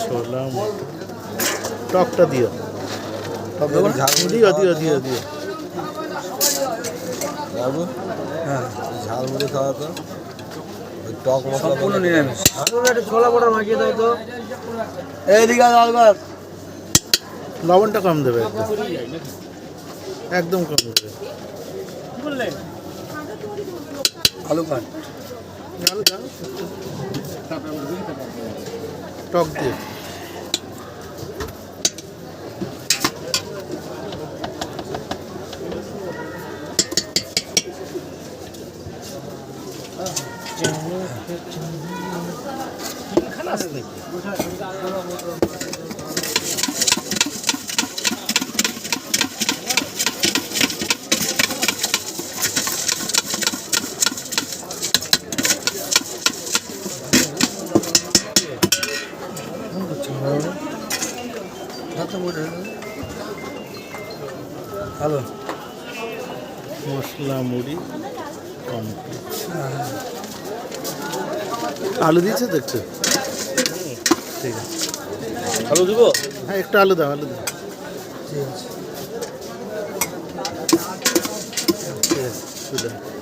ছোলা টকটা দিও, দিও দিও দিও। বাবু হ্যাঁ ঝালমুড়ি খাওয়া তো টক সম্পূর্ণ নিরামিষ। একটা ছোলা বড়া মাখিয়ে দাও তো। এইদিকে লবণটা কম দেবে, একদম কম দেবে। আলু কাট টক দিয়ে ভালো মশলা মুড়ি কমপ্লিট। আলু দিয়েছে দেখছো? ঠিক আছে, আলু দিব। হ্যাঁ একটু আলু দাও, আলু দাও। ঠিক আছে। ঠিক আছে,